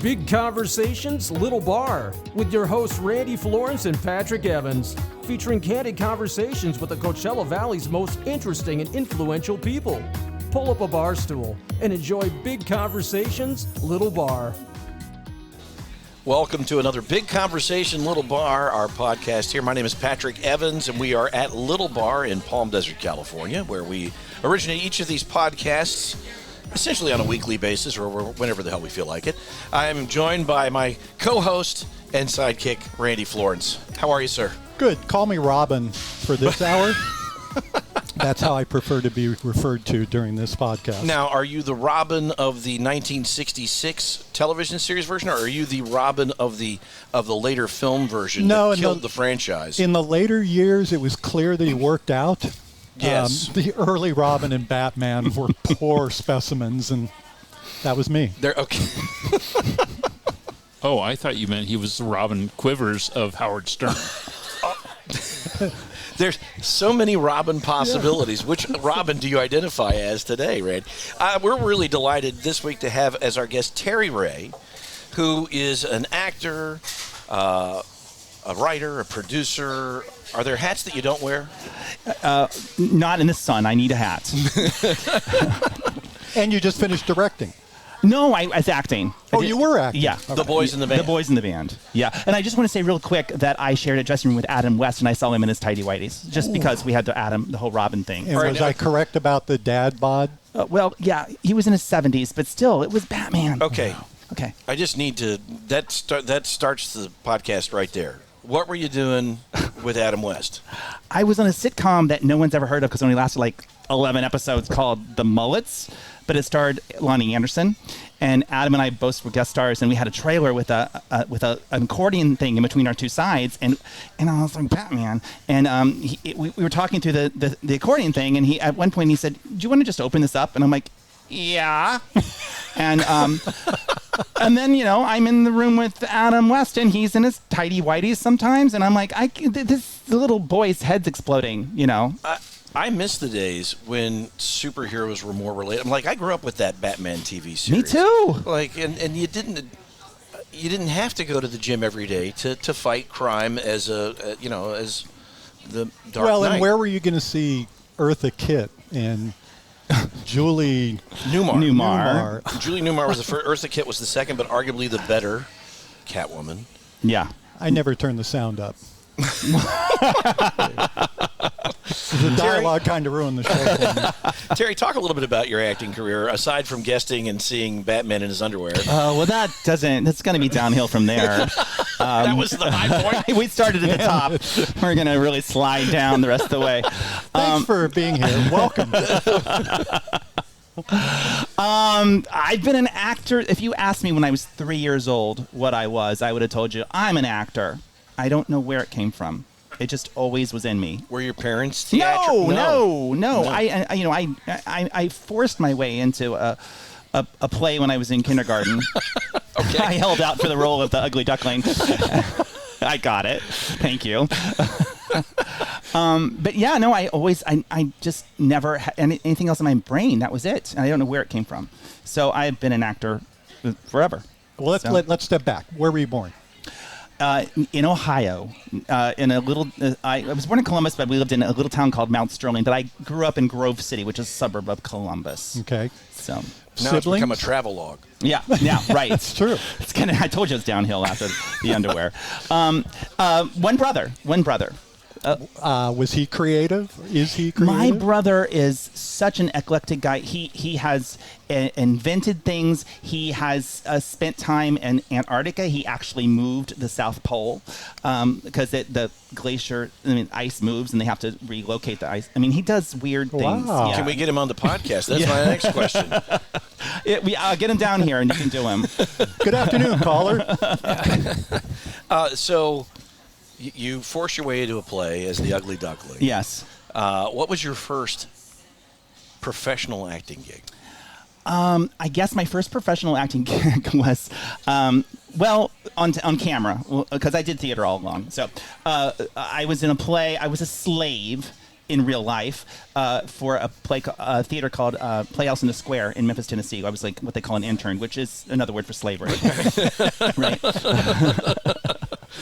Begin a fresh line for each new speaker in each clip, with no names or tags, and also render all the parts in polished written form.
Big Conversations, Little Bar, with your hosts Randy Florence and Patrick Evans, featuring candid conversations with the Coachella Valley's most interesting and influential people. Pull up a bar stool and enjoy Big Conversations, Little Bar.
Welcome to another Big Conversation, Little Bar, our podcast here. My name is Patrick Evans, and we are at Little Bar in Palm Desert, California, where we originate each of these podcasts essentially on a weekly basis or whenever the hell we feel like it. I am joined by my co-host and sidekick, Randy Florence. How are you, sir?
Good. Call me Robin for this hour. That's how I prefer to be referred to during this podcast.
Now, are you the Robin of the 1966 television series version, or are you the Robin of the later film version that killed the franchise?
In the later years, it was clear that he worked out.
Yes.
The early Robin and Batman were poor specimens, and that was me.
Okay.
Oh, I thought you meant he was the Robin Quivers of Howard Stern.
There's so many Robin possibilities. Yeah. Which Robin do you identify as today, Red? We're really delighted this week to have as our guest Terry Ray, who is an actor, a writer, a producer. Are there hats that you don't wear?
Not in the sun. I need a hat.
And you just finished directing.
No, I was acting.
You were acting?
Yeah.
Okay.
The boys in the band.
The boys in the band. Yeah. And I just want to say real quick that I shared a dressing room with Adam West, and I saw him in his tighty-whities, just because we had the whole Robin thing.
And was I correct about the dad bod?
Well, yeah, he was in his 70s, but still, it was Batman.
Okay.
Okay.
I just need to, that starts the podcast right there. What were you doing with Adam West?
I was on a sitcom that no one's ever heard of because it only lasted like 11 episodes called The Mullets, but it starred Loni Anderson, and Adam and I both were guest stars, and we had a trailer with an accordion thing in between our two sides, and I was like, Batman, and we were talking through the accordion thing, and at one point he said, do you want to just open this up? And I'm like, yeah. And then, I'm in the room with Adam West, and he's in his tighty-whities sometimes, and I'm like, this little boy's head's exploding,
I miss the days when superheroes were more related. I grew up with that Batman TV series.
Me too.
And you didn't have to go to the gym every day to fight crime as as the Dark Knight.
And where were you going to see Eartha Kitt and Julie Newmar?
Julie Newmar was the first. Eartha Kitt was the second, but arguably the better Catwoman.
Yeah.
I never turned the sound up. The dialogue kind of ruined the show for me.
Terry, talk a little bit about your acting career, aside from guesting and seeing Batman in his underwear.
That's going to be downhill from there.
That was the high point.
We started at the top. We're going to really slide down the rest of the way.
Thanks for being here. Welcome.
I've been an actor. If you asked me when I was 3 years old what I was, I would have told you I'm an actor. I don't know where it came from. It just always was in me.
Were your parents theatrical?
No. I forced my way into a play when I was in kindergarten.
Okay.
I held out for the role of the ugly duckling. I got it. Thank you. But yeah, no, I just never had anything else in my brain. That was it. And I don't know where it came from. So I've been an actor forever.
Well, let's step back. Where were you born?
In Ohio, in a little. I was born in Columbus, but we lived in a little town called Mount Sterling. But I grew up in Grove City, which is a suburb of Columbus.
Okay.
So
now
siblings?
It's become a travel log.
Yeah, right.
It's true.
It's I told you it's downhill after the underwear. One brother.
Was he creative? Is he creative?
My brother is such an eclectic guy. He has invented things. He has spent time in Antarctica. He actually moved the South Pole because the glacier, ice moves and they have to relocate the ice. He does weird things.
Wow.
Yeah.
Can we get him on the podcast? That's my next question.
I'll get him down here and you can do him.
Good afternoon, caller.
So you force your way into a play as the Ugly Duckling.
Yes.
What was your first professional acting gig?
I guess my first professional acting gig was, on camera, because I did theater all along. So I was in a play. I was a slave in real life for a theater called Playhouse in the Square in Memphis, Tennessee. I was like what they call an intern, which is another word for slavery. Right?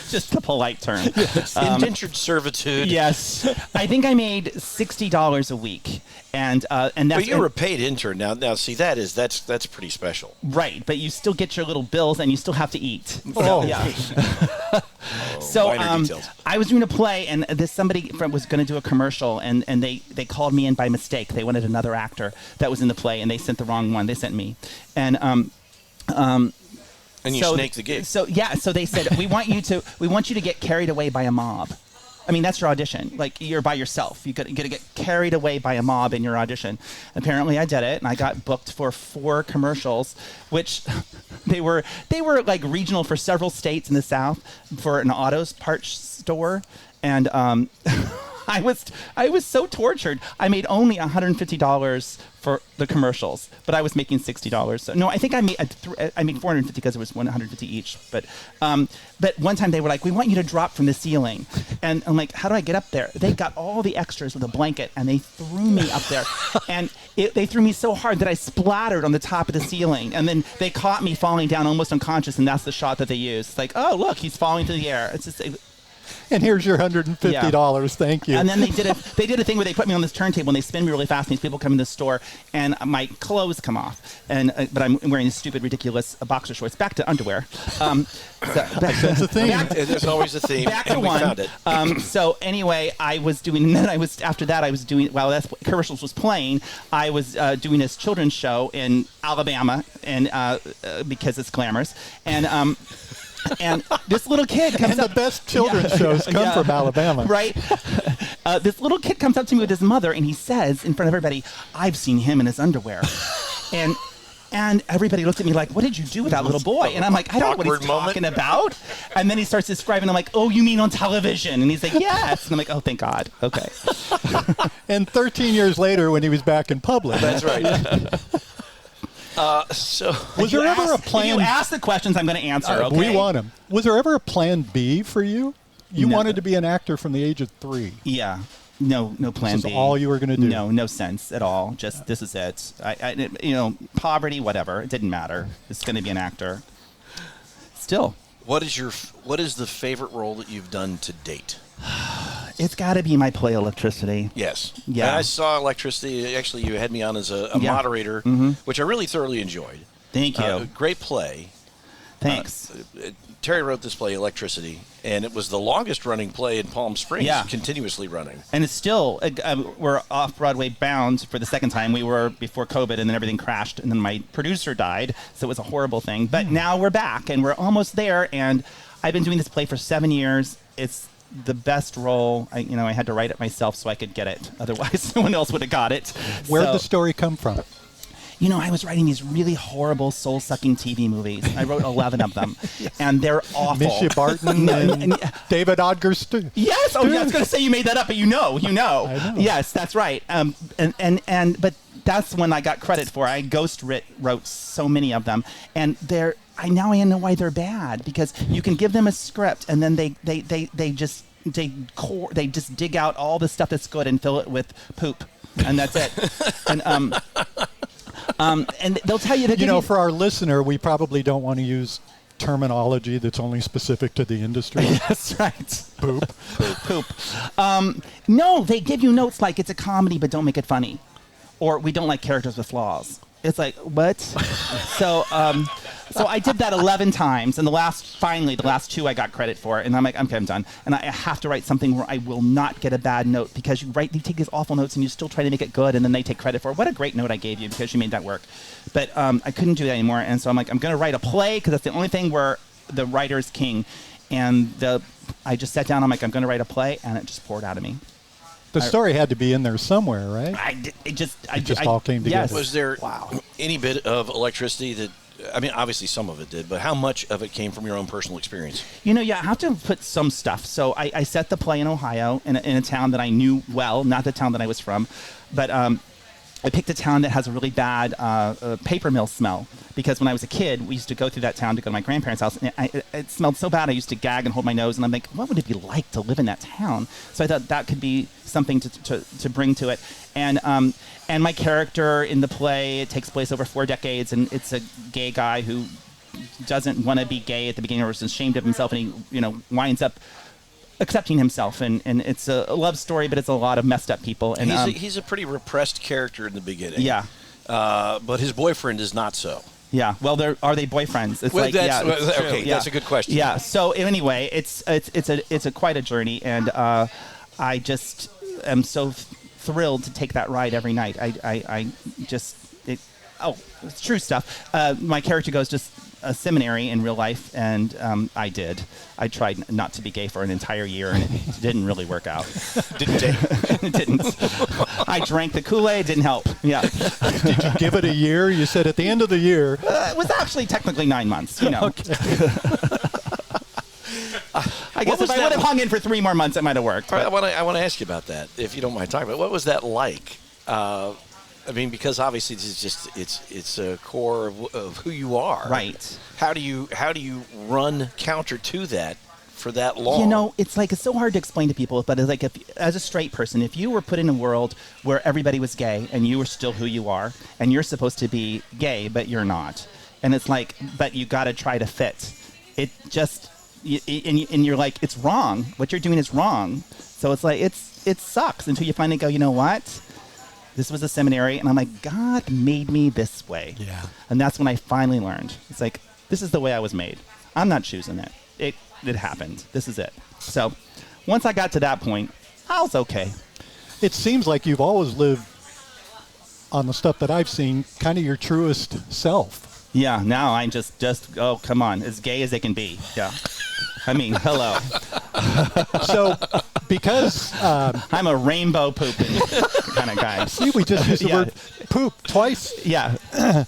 Just a polite term.
Yes. Indentured servitude.
Yes. I think I made $60 a week. And that's...
But you were a paid intern. Now see, that's pretty special.
Right, but you still get your little bills and you still have to eat.
Oh.
Yeah. So I was doing a play, and somebody was going to do a commercial, and they called me in by mistake. They wanted another actor that was in the play, and they sent the wrong one. They sent me. And
you snaked the gig.
So they said, we want you to get carried away by a mob. I mean, that's your audition. Like, you're by yourself. You got to get carried away by a mob in your audition. Apparently, I did it, and I got booked for 4 commercials, which they were like regional for several states in the South for an auto parts store, and I was so tortured. I made only $150 for the commercials, but I was making $60. So no, I think I made $450 because it was $150 each. But one time they were like, "We want you to drop from the ceiling," and I'm like, "How do I get up there?" They got all the extras with a blanket, and they threw me up there, and they threw me so hard that I splattered on the top of the ceiling, and then they caught me falling down almost unconscious, and that's the shot that they used. It's like, "Oh, look, he's falling through the air." It's just.
And here's your $150.
Yeah.
Thank you.
And then they did a thing where they put me on this turntable and they spin me really fast. And these people come in the store and my clothes come off, but I'm wearing these stupid, ridiculous boxer shorts. Back to underwear.
That's a theme.
There's always a theme.
Back to one.
We found it.
So anyway, after that I was doing, while that commercials was playing, I was doing this children's show in Alabama, and because it's glamorous, and this little kid comes up.
And the best children's shows come from Alabama.
Right? This little kid comes up to me with his mother, and he says in front of everybody, "I've seen him in his underwear." And everybody looks at me like, "What did you do with that little boy?" And I'm like, "I don't know what he's talking about." And then he starts describing, I'm like, "Oh, you mean on television?" And he's like, "Yes." And I'm like, "Oh, thank God. Okay."
And 13 years later, when he was back in public.
That's right.
Was there ever a plan?
If you ask the questions, I'm going to answer. Okay?
We want them. Was there ever a plan B for you? You
No.
wanted to be an actor from the age of 3.
Yeah. No plan
This
B.
is all you were going to do.
No sense at all. Just this is it. I poverty, whatever. It didn't matter. It's going to be an actor. Still.
What is the favorite role that you've done to date?
It's got to be my play Electricity.
Yes.
Yeah.
And I saw Electricity. Actually, you had me on as a moderator, which I really thoroughly enjoyed.
Thank you.
Great play.
Thanks.
Terry wrote this play, Electricity, and it was the longest-running play in Palm Springs, continuously running.
And it's still, we're off-Broadway bound for the second time. We were before COVID, and then everything crashed, and then my producer died, so it was a horrible thing. But now we're back, and we're almost there, and I've been doing this play for 7 years. It's the best role. I had to write it myself so I could get it. Otherwise, no one else would have got it.
Where'd the story come from?
I was writing these really horrible, soul-sucking TV movies. I wrote 11 of them, and they're awful.
Misha Barton and David Odgers.
Yes. Oh, yeah, I was going to say you made that up, but you know.
I know.
Yes, that's right. But that's when I got credit for. I wrote so many of them, and I know why they're bad, because you can give them a script, and then they just dig out all the stuff that's good and fill it with poop, and that's it. And they'll tell you
for our listener, we probably don't want to use terminology that's only specific to the industry.
That's right.
Poop.
No, they give you notes like it's a comedy, but don't make it funny, or we don't like characters with flaws. It's like, what? So I did that 11 times, and the last 2 I got credit for, and I'm like, okay, I'm done. And I have to write something where I will not get a bad note, because you take these awful notes and you still try to make it good, and then they take credit for it. What a great note I gave you, because you made that work. But I couldn't do that anymore, and so I'm like, I'm going to write a play, because that's the only thing where the writer's king. And I just sat down, I'm like, I'm going to write a play, and it just poured out of me.
The story had to be in there somewhere, right?
It just
all came together.
Yes.
Was there any bit of Electricity that, obviously some of it did, but how much of it came from your own personal experience?
I have to put some stuff. So I set the play in Ohio, in a town that I knew well, not the town that I was from. But I picked a town that has a really bad paper mill smell, because when I was a kid, we used to go through that town to go to my grandparents' house, and it smelled so bad I used to gag and hold my nose, and I'm like, what would it be like to live in that town? So I thought that could be something to bring to it. And my character in the play, it takes place over 4 decades, and it's a gay guy who doesn't want to be gay at the beginning, or is ashamed of himself, and he winds up accepting himself, and it's a love story, but it's a lot of messed up people. And
he's a pretty repressed character in the beginning.
Yeah.
But his boyfriend is not so.
Yeah. Well, are they boyfriends? It's
that's a good question.
Yeah. So anyway, it's a quite a journey, and I just am so thrilled to take that ride every night. It's true stuff. My character goes to a seminary in real life, and I did. I tried not to be gay for an entire year, and it didn't really work out. It didn't. I drank the Kool-Aid, didn't help. Yeah.
Did you give it a year? You said at the end of the year.
It was actually technically 9 months, Okay. I guess if I would have hung in for 3 more months, it might have worked.
Right, I want to ask you about that, if you don't mind talking about it. What was that like? Because obviously it's a core of who you are.
Right.
How do you run counter to that for that long?
It's so hard to explain to people, but it's like, as a straight person, if you were put in a world where everybody was gay and you were still who you are, and you're supposed to be gay but you're not, and it's like, but you got to try to fit. It just and you're like, it's wrong. What you're doing is wrong. So it's like it sucks until you finally go, you know what? This was a seminary, and I'm like, God made me this way.
Yeah.
And that's when I finally learned. It's like, this is the way I was made. I'm not choosing it. It happened. This is it. So once I got to that point, I was okay.
It seems like you've always lived, on the stuff that I've seen, kind of your truest self.
Yeah, now I'm just oh, come on, as gay as they can be. Yeah. I mean, hello.
So, because
I'm a rainbow pooping kind of guy.
See, we just used the word poop twice.
Yeah.
I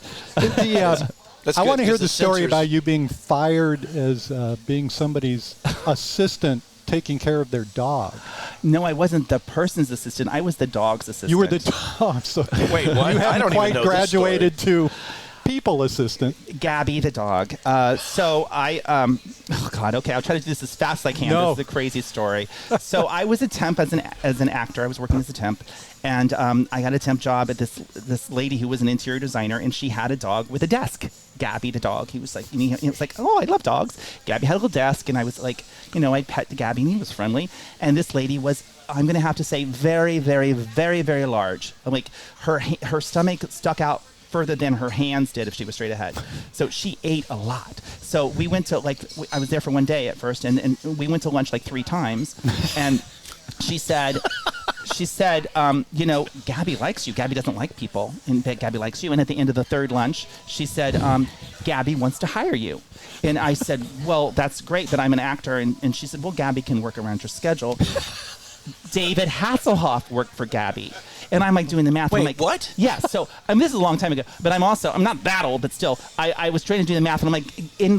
want to hear the story about you being fired as being somebody's assistant taking care of their dog.
No, I wasn't the person's assistant. I was the dog's assistant.
You were the dog. So
wait, what?
You haven't quite graduated to people assistant.
Gabby the dog. So I, oh God, okay, I'll try to do this as fast as I can.
No.
This is a crazy story. So I was a temp as an actor. I was working as a temp, and I got a temp job at this lady who was an interior designer, and she had a dog with a desk. Gabby the dog. He was like, he was like, oh, I love dogs. Gabby had a little desk, and I was like, I'd pet Gabby, and he was friendly. And this lady was, I'm going to have to say, very, very, very, very large. Like her stomach stuck out further than her hands did if she was straight ahead. So she ate a lot. So we went to, I was there for one day at first, and we went to lunch 3 times. And she said, Gabby likes you. Gabby doesn't like people, and Gabby likes you. And at the end of the 3rd lunch, she said, Gabby wants to hire you. And I said, well, that's great, but I'm an actor. And she said, well, Gabby can work around your schedule. David Hasselhoff worked for Gabby. And I'm doing the math.
Wait,
I'm like,
what?
Yeah. So this is a long time ago, but I'm not that old, but still, I was trying to do the math, and I'm like, in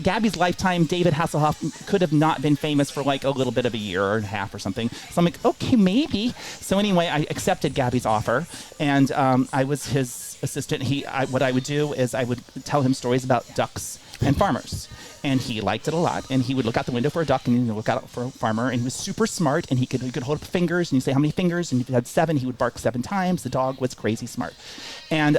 Gabby's lifetime, David Hasselhoff could have not been famous for a little bit of a year and a half or something. So I'm like, okay, maybe. So anyway, I accepted Gabby's offer, and I was his assistant. What I would do is I would tell him stories about ducks and farmers. And he liked it a lot. And he would look out the window for a duck, and he'd look out for a farmer. And he was super smart, and he could hold up fingers, and you say how many fingers, and if he had 7, he would bark 7 times. The dog was crazy smart. And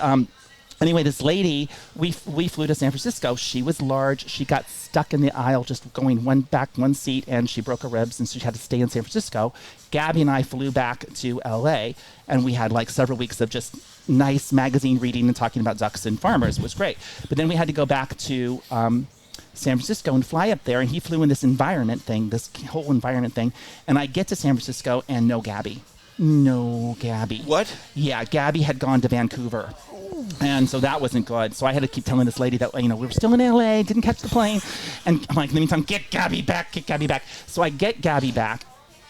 anyway, this lady, we flew to San Francisco. She was large. She got stuck in the aisle just going one seat, and she broke her ribs, and so she had to stay in San Francisco. Gabby and I flew back to L.A., and we had several weeks of just nice magazine reading and talking about ducks and farmers. It was great. But then we had to go back to San Francisco and fly up there, and he flew in this whole environment thing, and I get to San Francisco and no Gabby. What? Yeah, Gabby had gone to Vancouver, and so that wasn't good. So I had to keep telling this lady that we were still in LA, didn't catch the plane, and I'm like, in the meantime, get Gabby back. So I get Gabby back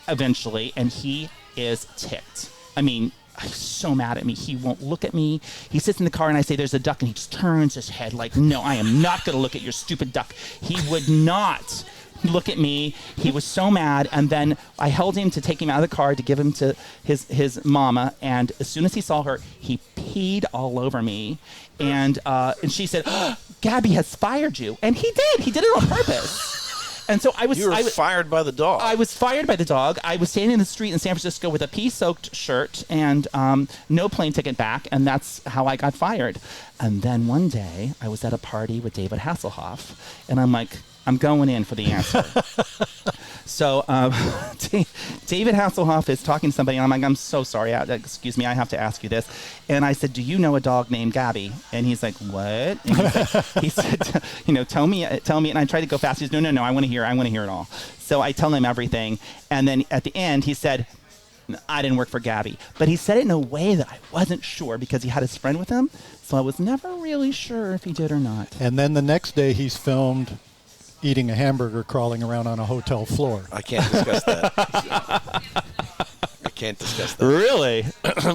eventually, and he is ticked. I mean, he's so mad at me. He won't look at me. He sits in the car, and I say, there's a duck, and he just turns his head like, no, I am not going to look at your stupid duck. He would not look at me. He was so mad, and then I held him to take him out of the car to give him to his mama, and as soon as he saw her, he peed all over me, and she said, oh, Gabby has fired you, and he did. He did it on purpose. And so
You were fired by the dog.
I was fired by the dog. I was standing in the street in San Francisco with a pee-soaked shirt and no plane ticket back, and that's how I got fired. And then one day, I was at a party with David Hasselhoff, and I'm like, I'm going in for the answer. So David Hasselhoff is talking to somebody, and I'm like, I'm so sorry. Excuse me, I have to ask you this. And I said, do you know a dog named Gabby? And he's like, what? And he said, tell me. And I tried to go fast. He said, no, I want to hear it all. So I tell him everything. And then at the end, he said, I didn't work for Gabby. But he said it in a way that I wasn't sure because he had his friend with him. So I was never really sure if he did or not.
And then the next day, he's filmed eating a hamburger crawling around on a hotel floor.
I can't discuss that. I can't discuss that.
Really?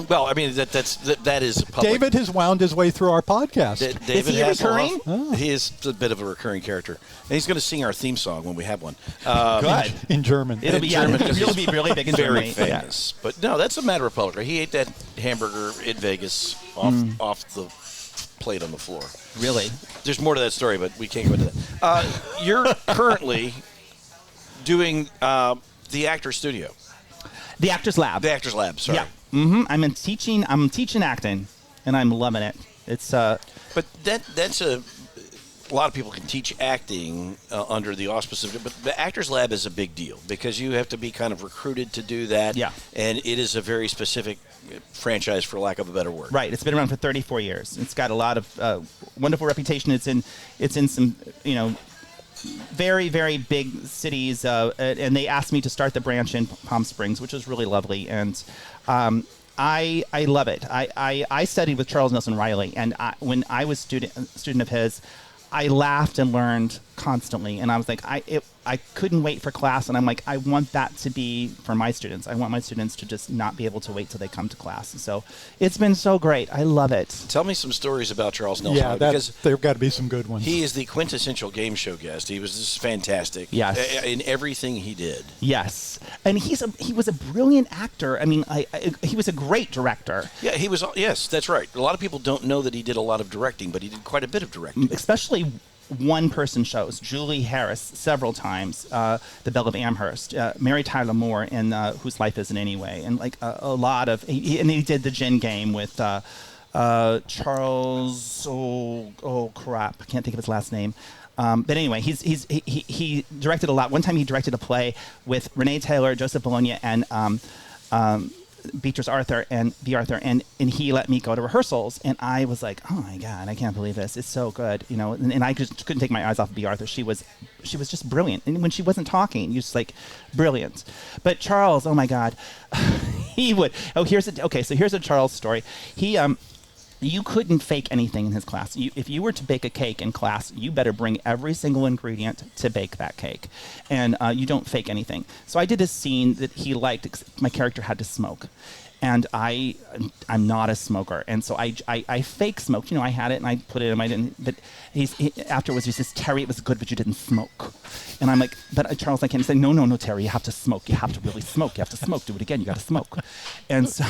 Well, I mean, that is public.
David has wound his way through our podcast.
David
is he recurring?
Oh. He is a bit of a recurring character. And he's going to sing our theme song when we have one.
Good.
In German.
It'll be really big in
very
Germany.
famous. Yeah. But no, that's a matter of public. He ate that hamburger in Vegas off the plate on the floor.
Really?
There's more to that story, but we can't go into that. You're currently doing the Actors Studio.
The Actors Lab.
The Actors Lab, sorry.
Yeah. Mm-hmm. I'm teaching acting, and I'm loving it. It's
But that's a lot of people can teach acting under the auspices of it, but the Actors Lab is a big deal because you have to be kind of recruited to do that.
Yeah.
And it is a very specific franchise, for lack of a better word.
right. It's been around for 34 years. It's got a lot of wonderful reputation. It's in some very, very big cities, and they asked me to start the branch in Palm Springs, which was really lovely, and I love it. I studied with Charles Nelson Reilly, and when I was student of his, I laughed and learned constantly, and I was like, I couldn't wait for class, and I'm like, I want that to be for my students. I want my students to just not be able to wait till they come to class. And so it's been so great. I love it.
Tell me some stories about Charles Nelson.
Yeah,
because
there've got to be some good ones.
he is the quintessential game show guest. He was just fantastic.
Yes.
In everything he did.
Yes, and he was a brilliant actor. I mean, he was a great director.
Yeah, he was. Yes, that's right. A lot of people don't know that he did a lot of directing, but he did quite a bit of directing.
Especially one-person shows. Julie Harris several times, The Belle of Amherst, Mary Tyler Moore in Whose Life Is It Anyway, and like a lot of. And he did the gin game with Charles. Oh crap! I can't think of his last name. But anyway, he directed a lot. One time he directed a play with Renee Taylor, Joseph Bologna, and Beatrice Arthur and he let me go to rehearsals, and I was like, oh my god, I can't believe this. It's so good, and I just couldn't take my eyes off of B. Arthur. She was just brilliant, and when she wasn't talking, you just like brilliant. But Charles, oh my god, he would. Here's a Charles story. You couldn't fake anything in his class. If you were to bake a cake in class, you better bring every single ingredient to bake that cake. And you don't fake anything. So I did this scene that he liked. My character had to smoke. And I'm not a smoker. And so I fake smoked. I had it and I put it in. I didn't. But afterwards he says, Terry, it was good, but you didn't smoke. And I'm like, but Charles, I can't say, no, Terry, you have to smoke. You have to really smoke. You have to smoke. Do it again. You got to smoke. And so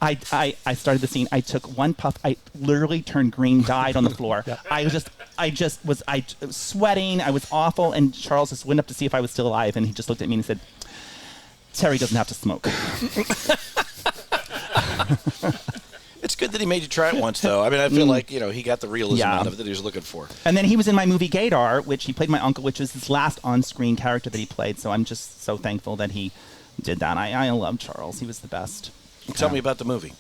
I started the scene. I took one puff. I literally turned green, died on the floor. Yeah. I was sweating. I was awful. And Charles just went up to see if I was still alive. And he just looked at me and he said, Terry doesn't have to smoke.
It's good that he made you try it once, though. I mean, I feel like, he got the realism out of it that he was looking for.
And then he was in my movie Gaydar, which he played my uncle, which was his last on-screen character that he played. So I'm just so thankful that he did that. I love Charles. He was the best.
Tell me about the movie.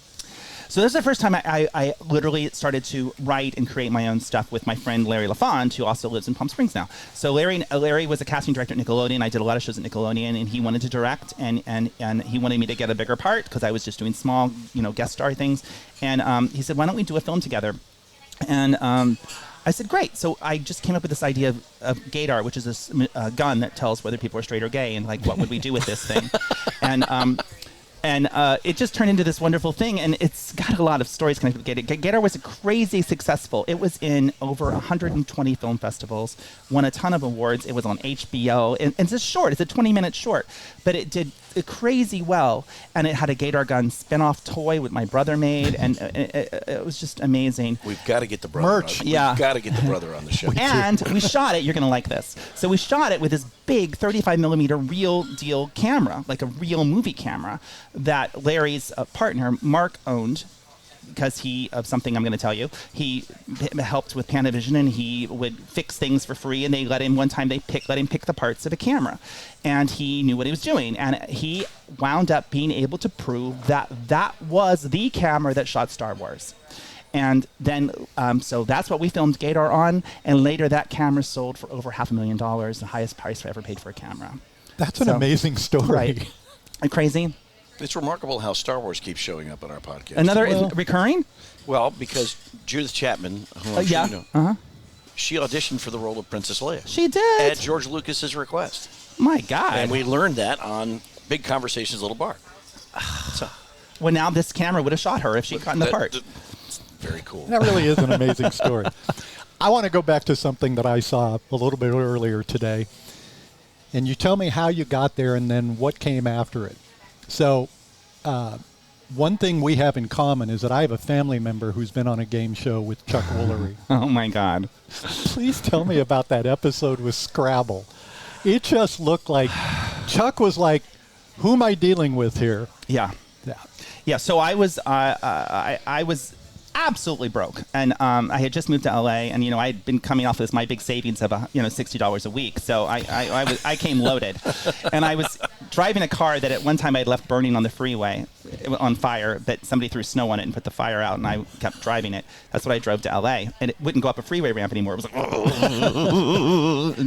So this is the first time I literally started to write and create my own stuff with my friend Larry LaFond, who also lives in Palm Springs now. So Larry was a casting director at Nickelodeon. I did a lot of shows at Nickelodeon, and he wanted to direct, and he wanted me to get a bigger part because I was just doing small, guest star things. And he said, why don't we do a film together? And I said, great. So I just came up with this idea of Gaydar, which is this gun that tells whether people are straight or gay, and like, what would we do with this thing? And And it just turned into this wonderful thing, and it's got a lot of stories connected with Gator. Gator was crazy successful. It was in over 120 film festivals, won a ton of awards. It was on HBO, and it's a short. It's a 20-minute short, but it did crazy well, and it had a Gator gun spin-off toy with my brother made, and it was just amazing.
We've got to get the brother
Merch.
on.
Yeah.
We've got to get the brother on the show.
And we shot it. You're going to like this. So we shot it with this big 35 millimeter real deal camera, like a real movie camera that Larry's partner, Mark, owned because of something I'm going to tell you. He helped with Panavision, and he would fix things for free, and they let him pick the parts of a camera. And he knew what he was doing. And he wound up being able to prove that was the camera that shot Star Wars. And then, so that's what we filmed Gator on. And later, that camera sold for over $500,000, the highest price I ever paid for a camera.
That's an amazing story.
Right. Crazy.
It's remarkable how Star Wars keeps showing up on our podcast.
Another recurring?
Well, because Judith Chapman, who I'm sure you know, she auditioned for the role of Princess Leia.
She did.
At George Lucas's request.
My God.
And we learned that on Big Conversations Little Bar. So,
well, now this camera would have shot her if she'd gotten the part.
Very cool.
That really is an amazing story. I want to go back to something that I saw a little bit earlier today. And you tell me how you got there and then what came after it. So, one thing we have in common is that I have a family member who's been on a game show with Chuck Woolery.
Oh, my God.
Please tell me about that episode with Scrabble. It just looked like Chuck was like, who am I dealing with here?
Yeah. Yeah, so I was absolutely broke, and I had just moved to LA, and I had been coming off this my big savings of $60 a week, so I came loaded, and I was driving a car that at one time I had left burning on the freeway, on fire, but somebody threw snow on it and put the fire out, and I kept driving it. That's what I drove to LA, and it wouldn't go up a freeway ramp anymore. It was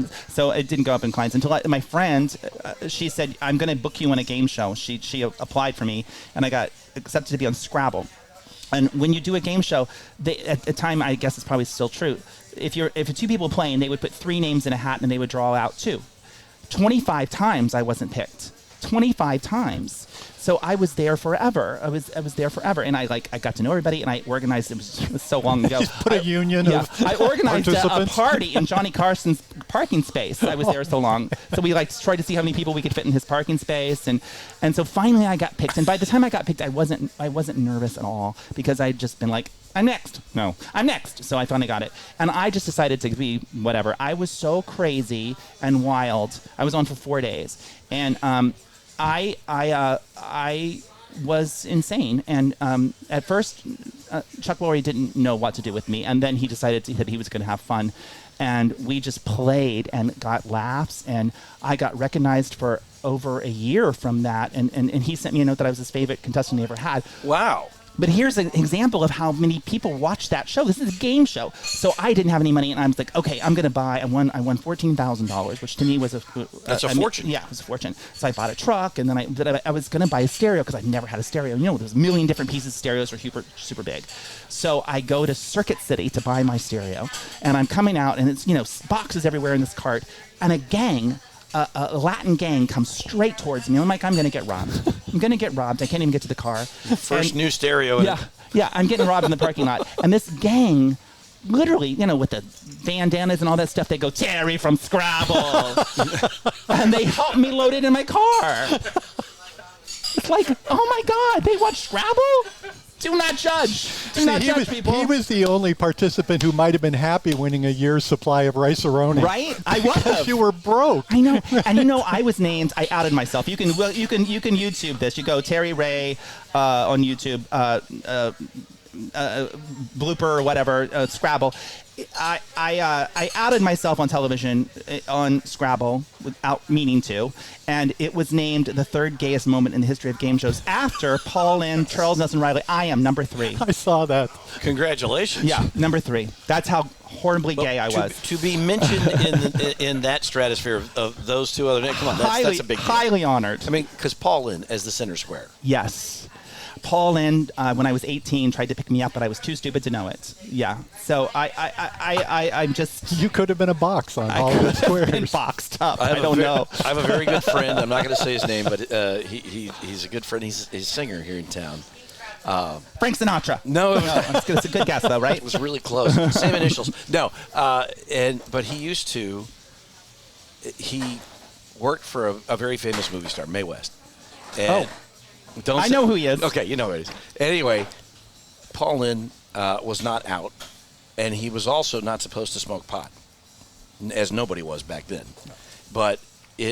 like, so it didn't go up inclines until my friend, she said, I'm going to book you on a game show. She applied for me, and I got accepted to be on Scrabble. And when you do a game show, at the time, I guess it's probably still true, if two people playing, they would put 3 names in a hat and they would draw out 2. 25 times I wasn't picked. 25 times. So I was there forever. I was there forever, and I got to know everybody, and I organized. It was so long ago.
Just put a union of
I organized a
participants.
party in Johnny Carson's parking space. I was there so long, so we tried to see how many people we could fit in his parking space, and so finally I got picked. And by the time I got picked, I wasn't nervous at all because I'd just been like, I'm next. No, I'm next. So I finally got it, and I just decided to be whatever. I was so crazy and wild. I was on for 4 days, and I was insane, and at first Chuck Woolery didn't know what to do with me, and then he decided that he was going to have fun, and we just played and got laughs, and I got recognized for over a year from that, and he sent me a note that I was his favorite contestant he ever had.
Wow.
But here's an example of how many people watch that show. This is a game show. So I didn't have any money, and I was like, okay, I'm going to buy. I won $14,000, which to me was
That's a fortune.
Yeah, it was a fortune. So I bought a truck, and then I was going to buy a stereo because I'd never had a stereo. There's a million different pieces of stereos are super big. So I go to Circuit City to buy my stereo, and I'm coming out, and it's boxes everywhere in this cart, and a gang. A Latin gang comes straight towards me. I'm like, I'm going to get robbed. I can't even get to the car.
First new stereo.
Yeah, I'm getting robbed in the parking lot. And this gang, literally, with the bandanas and all that stuff, they go, Terry from Scrabble. And they help me load it in my car. It's like, oh my God, they watch Scrabble? Do not judge. Do not judge people.
He was the only participant who might have been happy winning a year's supply of rice-a-roni.
Right? I was.
Because you were broke.
I know. And I was named. I outed myself. You can YouTube this. You go Terry Ray on YouTube, blooper or whatever, Scrabble. I outed myself on television on Scrabble without meaning to, and it was named the 3rd gayest moment in the history of game shows after Paul and Charles Nelson Reilly. I am number 3.
I saw that.
Congratulations.
Yeah, number 3. That's how horribly gay I was.
To be mentioned in that stratosphere of those two other names, come on, that's a big deal.
Highly honored.
I mean, because Paul Lynn as the center square.
Yes. Paul Lynde, when I was 18, tried to pick me up, but I was too stupid to know it. Yeah. So I'm just...
You could have been a box on Hollywood Squares.
been boxed up. I don't know.
I have a very good friend. I'm not going to say his name, but he's a good friend. He's a singer here in town.
Frank Sinatra.
No,
It's a good guess, though, right?
it was really close. Same initials. No, but he worked for a very famous movie star, Mae West. And
I know who he is.
Okay, you know who he is. Anyway, Paul Lynde was not out, and he was also not supposed to smoke pot, as nobody was back then. But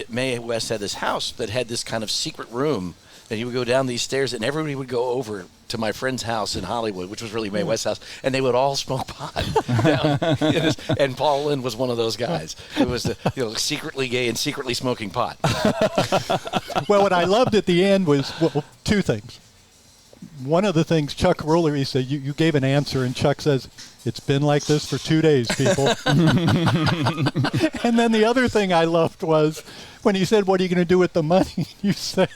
Mae West had this house that had this kind of secret room, and he would go down these stairs, and everybody would go over to my friend's house in Hollywood, which was really Mae West's house, and they would all smoke pot. And Paul Lynde was one of those guys who was secretly gay and secretly smoking pot.
Well, what I loved at the end was two things. One of the things Chuck Woolery said, you gave an answer, and Chuck says, "It's been like this for 2 days, people." And then the other thing I loved was when he said, "What are you going to do with the money?" You said,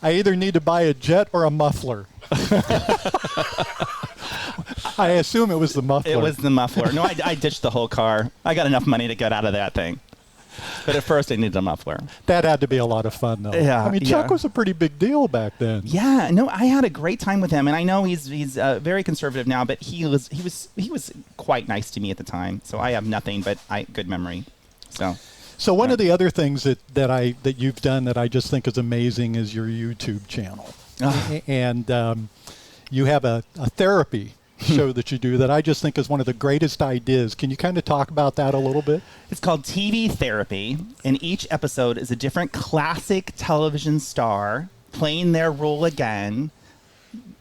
"I either need to buy a jet or a muffler." I assume it was the muffler.
It was the muffler. No, I ditched the whole car. I got enough money to get out of that thing. But at first, I needed a muffler.
That had to be a lot of fun, though.
Yeah,
I mean, Chuck was a pretty big deal back then.
Yeah, no, I had a great time with him, and I know he's very conservative now, but he was quite nice to me at the time. So I have nothing but good memory. So
one of the other things that you've done that I just think is amazing is your YouTube channel, and you have a therapy show that you do that I just think is one of the greatest ideas. Can you kind of talk about that a little bit?
It's called TV Therapy, and each episode is a different classic television star playing their role again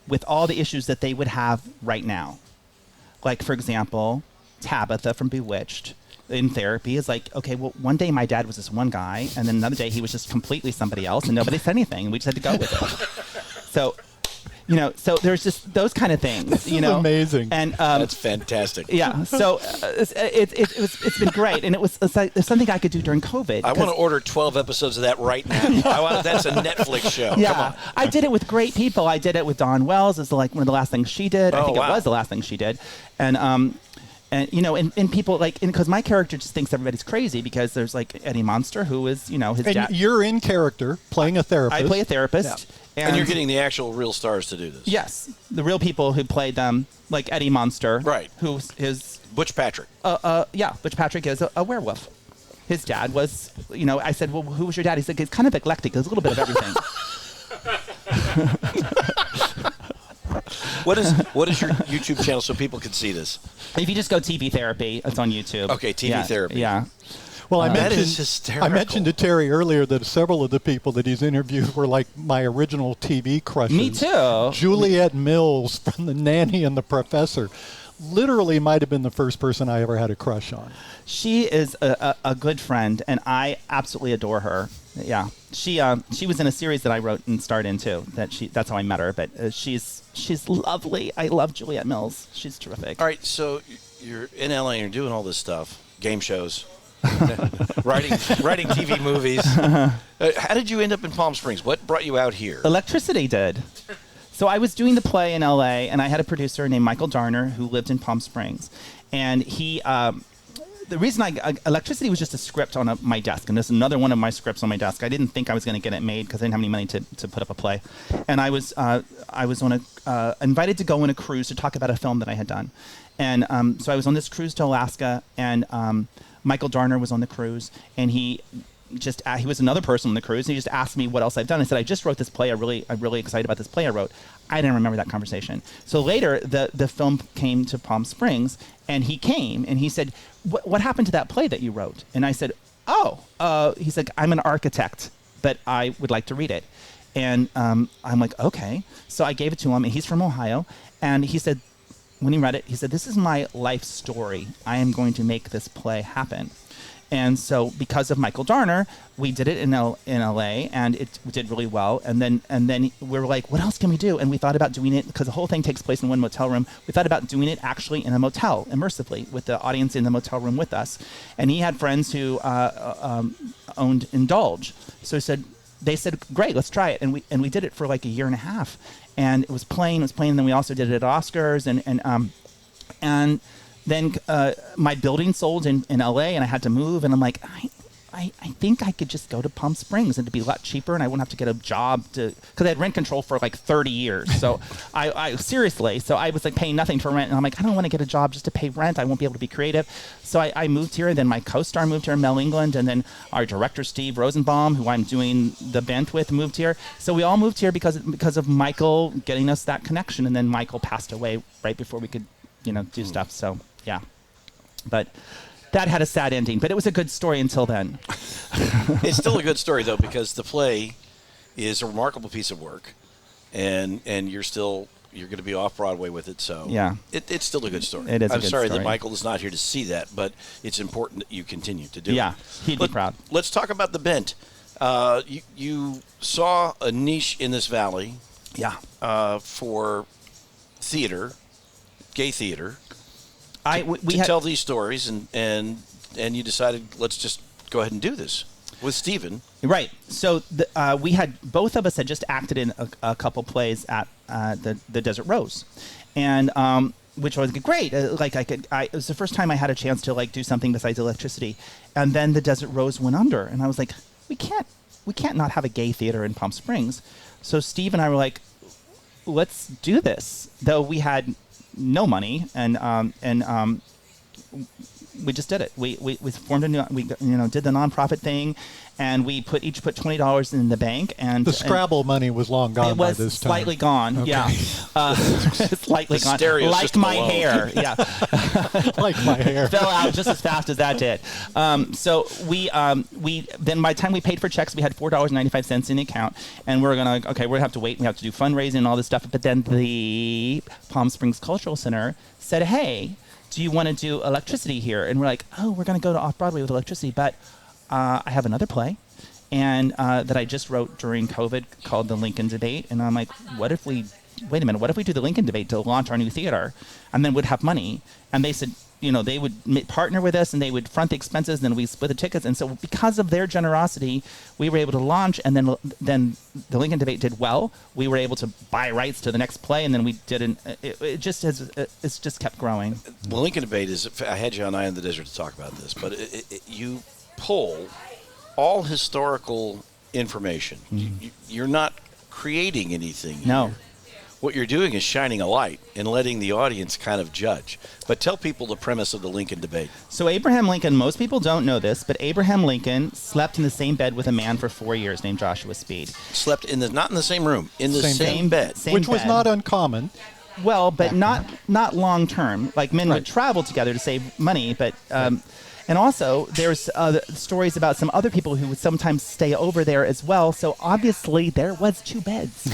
with all the issues that they would have right now. Like, for example, Tabitha from Bewitched in therapy is like, okay, well, one day my dad was this one guy, and then another day he was just completely somebody else, and nobody said anything, and we just had to go with it. So there's just those kind of things.
This is amazing.
And
that's fantastic.
Yeah. So it's been great, and it's something I could do during COVID.
I want to order 12 episodes of that right now. That's a Netflix show.
Yeah.
Come on.
I did it with great people. I did it with Dawn Wells. It's like one of the last things she did. I think it was the last thing she did, and people because my character just thinks everybody's crazy because there's like Eddie Munster, who is his dad.
You're in character playing a therapist.
I play a therapist.
Yeah.
And you're getting the actual real stars to do this.
Yes, the real people who played them, like Eddie Munster,
right?
Who is
Butch Patrick.
Butch Patrick is a werewolf. His dad was, I said, well, who was your dad? He said, he's kind of eclectic. There's a little bit of everything.
What is your YouTube channel so people can see this?
If you just go TV Therapy, it's on YouTube.
Okay, TV Therapy.
Yeah.
Well,
that is hysterical.
I mentioned to Terry earlier that several of the people that he's interviewed were like my original TV crushes.
Me too.
Juliette Mills from The Nanny and the Professor literally might have been the first person I ever had a crush on.
She is a good friend, and I absolutely adore her. Yeah, she was in a series that I wrote and starred in too. That's how I met her. But she's lovely. I love Juliette Mills. She's terrific.
All right, so you're in LA and you're doing all this stuff, game shows. writing TV movies. How did you end up in Palm Springs? What brought you out here?
Electricity did. So I was doing the play in LA, and I had a producer named Michael Darner who lived in Palm Springs, and he. The reason Electricity was just a script on my desk, and this is another one of my scripts on my desk. I didn't think I was going to get it made because I didn't have any money to put up a play, and I was on invited to go on a cruise to talk about a film that I had done, and so I was on this cruise to Alaska, and Michael Darner was on the cruise, and he was another person on the cruise, and he just asked me what else I've done. I said, I just wrote this play. I'm really excited about this play I wrote. I didn't remember that conversation. So later, the film came to Palm Springs, and he came, and he said, what happened to that play that you wrote? And I said, he said, I'm an architect, but I would like to read it. And I'm like, okay. So I gave it to him, and he's from Ohio, and he said, when he read it, he said, this is my life story. I am going to make this play happen. And so because of Michael Darner, we did it in LA, and it did really well. And then we were like, what else can we do? And we thought about doing it, because the whole thing takes place in one motel room. We thought about doing it actually in a motel, immersively, with the audience in the motel room with us. And he had friends who owned Indulge. So he said, they said, great, let's try it. And we did it for like a year and a half. And it was playing. And then we also did it at Oscars. And then my building sold in LA, and I had to move. And I'm like, I think I could just go to Palm Springs, and it'd be a lot cheaper, and I wouldn't have to get a job because I had rent control for like 30 years. So I seriously, so I was like paying nothing for rent, and I'm like, I don't want to get a job just to pay rent. I won't be able to be creative. So I moved here, and then my co-star moved here, Mel England, and then our director Steve Rosenbaum, who I'm doing The Bent with, moved here. So we all moved here because of Michael getting us that connection, and then Michael passed away right before we could, do stuff. So yeah, but. That had a sad ending, but it was a good story until then.
It's still a good story, though, because the play is a remarkable piece of work, and you're going to be off-Broadway with it, so
yeah.
It's still a good story.
It is
I'm
a good
sorry
story.
that Michael is not here to see that, but it's important that you continue to do it.
Yeah, he'd be proud.
Let's talk about The Bent. You saw a niche in this valley for theater, gay theater, to tell these stories, and you decided, let's just go ahead and do this with Stephen.
Right. So we had, both of us had just acted in a couple plays at the Desert Rose, and which was great. It was the first time I had a chance to do something besides electricity, and then the Desert Rose went under, and I was like, we can't not have a gay theater in Palm Springs. So Steve and I were like, let's do this, though we had no money, and we just did it. We formed did the nonprofit thing, and we each put $20 in the bank, and
the Scrabble money was long gone by this time.
It was slightly gone. Okay. Yeah, slightly gone.
Like
my hair. Yeah,
like my hair
fell out just as fast as that did. So we then by the time we paid for checks, we had $4.95 in the account, and we're gonna have to wait. We have to do fundraising and all this stuff. But then the Palm Springs Cultural Center said, hey, do you want to do electricity here? And we're like, oh, we're going to go to off-Broadway with electricity, but I have another play and that I just wrote during COVID called The Lincoln Debate. And I'm like, what if we do the Lincoln Debate to launch our new theater, and then we'd have money? And they said, they would partner with us, and they would front the expenses, and then we split the tickets. And so because of their generosity, we were able to launch, and then the Lincoln Debate did well. We were able to buy rights to the next play, and then we didn't. It's just kept growing.
The Lincoln Debate is, I had you on Eye in the Desert to talk about this, but you pull all historical information. Mm-hmm. You're not creating anything here.
No.
What you're doing is shining a light and letting the audience kind of judge. But tell people the premise of the Lincoln Debate.
So Abraham Lincoln, most people don't know this, but Abraham Lincoln slept in the same bed with a man for 4 years named Joshua Speed.
Slept not in the same room, in the same bed.
Which was not uncommon.
Well, but not long term. Like men would travel together to save money, but and also there's stories about some other people who would sometimes stay over there as well. So obviously there was 2 beds.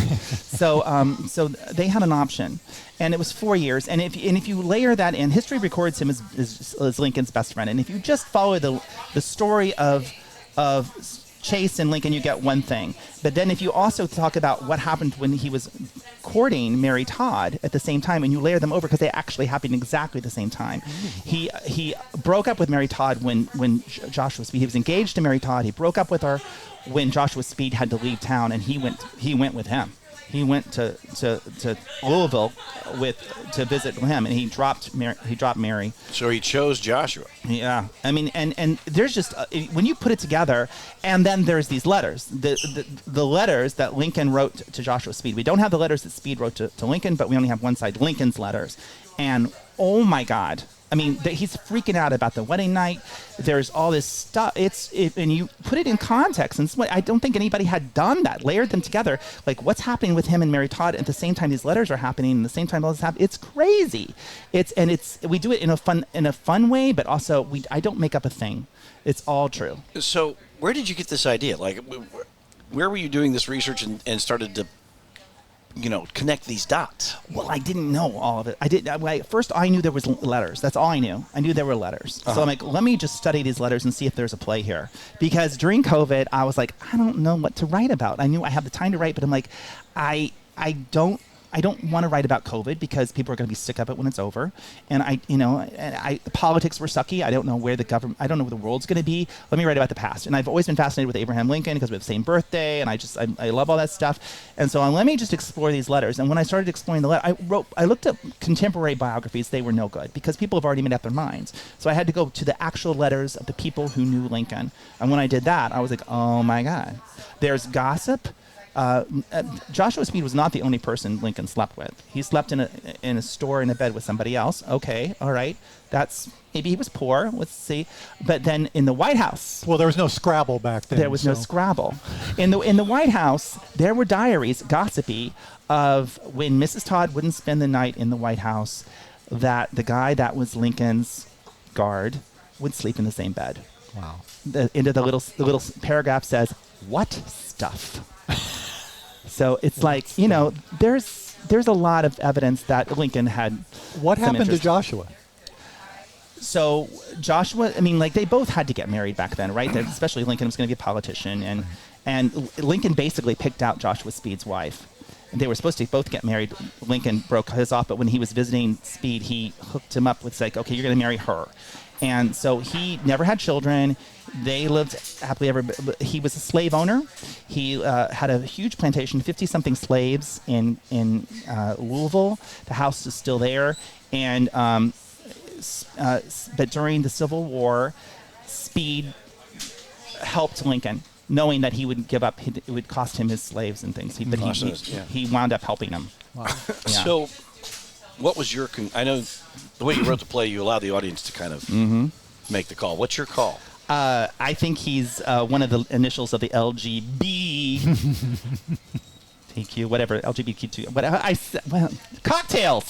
So they had an option, and it was 4 years. And if you layer that in, history records him as Lincoln's best friend. And if you just follow the story of Chase and Lincoln, you get one thing. But then if you also talk about what happened when he was courting Mary Todd at the same time, and you layer them over because they actually happened exactly the same time. He broke up with Mary Todd when Joshua Speed, he was engaged to Mary Todd. He broke up with her when Joshua Speed had to leave town, and he went with him. He went to Louisville to visit him, and he dropped Mary.
So he chose Joshua.
Yeah, I mean, and there's just when you put it together, and then there's these letters, the letters that Lincoln wrote to Joshua Speed. We don't have the letters that Speed wrote to Lincoln, but we only have one side, Lincoln's letters, and oh my God. I mean, he's freaking out about the wedding night. There's all this stuff. And you put it in context. And I don't think anybody had done that, layered them together. Like, what's happening with him and Mary Todd at the same time these letters are happening, and the same time all this happening. It's crazy. We do it in a fun way, but also I don't make up a thing. It's all true.
So where did you get this idea? Like, where were you doing this research and started to connect these dots?
Well, I didn't know all of it. First, I knew there was letters. That's all I knew. I knew there were letters. So I'm like, let me just study these letters and see if there's a play here. Because during COVID, I was like, I don't know what to write about. I knew I had the time to write, but I'm like, I I don't want to write about COVID because people are going to be sick of it when it's over. And politics were sucky. I don't know where the world's going to be. Let me write about the past. And I've always been fascinated with Abraham Lincoln because we have the same birthday, and I love all that stuff. And so let me just explore these letters. And when I started exploring the letter, I looked at contemporary biographies. They were no good because people have already made up their minds. So I had to go to the actual letters of the people who knew Lincoln. And when I did that, I was like, oh my God. There's gossip. Joshua Speed was not the only person Lincoln slept with. He slept in a store in a bed with somebody else. Okay, all right. Maybe he was poor. Let's see. But then in the White House,
well, there was no Scrabble back then.
There was no Scrabble. In the White House, there were diaries, gossipy, of when Mrs. Todd wouldn't spend the night in the White House, that the guy that was Lincoln's guard would sleep in the same bed.
Wow.
The end of the little paragraph says, "What stuff?" So it's like, there's a lot of evidence that Lincoln had.
What happened
interest.
to Joshua?
So Joshua, they both had to get married back then, right? Especially Lincoln was going to be a politician, and Lincoln basically picked out Joshua Speed's wife. And they were supposed to both get married. Lincoln broke his off, but when he was visiting Speed, he hooked him up with okay, you're going to marry her. And so he never had children. They lived happily ever. He was a slave owner. He had a huge plantation, 50-something slaves in Louisville. The house is still there. And but during the Civil War, Speed helped Lincoln, knowing that he would give up. It would cost him his slaves and things. He wound up helping him.
Wow.
Yeah.
So, what was your? I know the way you wrote the play, you allowed the audience to kind of make the call. What's your call?
I think he's one of the initials of the LGBTQ, whatever, LGBTQ, whatever. Cocktails.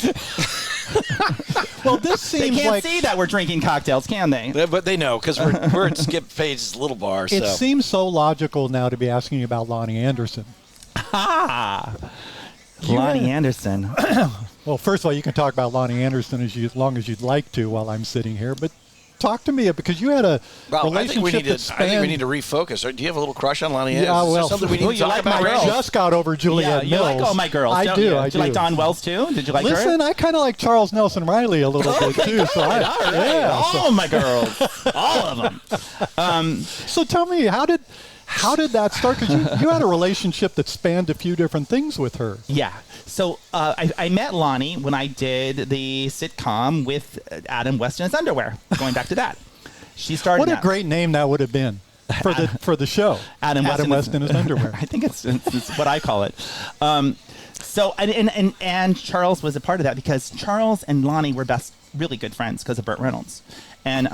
Well, this seems
they can't see that we're drinking cocktails, can they?
But they know because we're at Skip Page's Little Bar.
It seems so logical now to be asking you about Loni Anderson.
Loni Anderson.
Well, first of all, you can talk about Loni Anderson as long as you'd like to while I'm sitting here, but talk to me because you had a relationship that spanned.
I think we need to refocus. Do you have a little crush on Loni Anderson?
Yeah, well,
Is there something we need to talk about?
I just got over Juliette
you
Mills.
like all my girls.
I do.
Did you like Dawn Wells too? Did you like her?
Listen, I kind of like Charles Nelson Reilly a little bit too.
Good.
So
All right.
yeah,
all of my girls, all of them.
So tell me, how did that start? Because you had a relationship that spanned a few different things with her.
Yeah. So I met Loni when I did the sitcom with Adam West in his underwear. Going back to that, she started.
What a great name that would have been for the show. Adam West in his underwear.
I think it's what I call it. So and Charles was a part of that because Charles and Loni were really good friends because of Burt Reynolds. And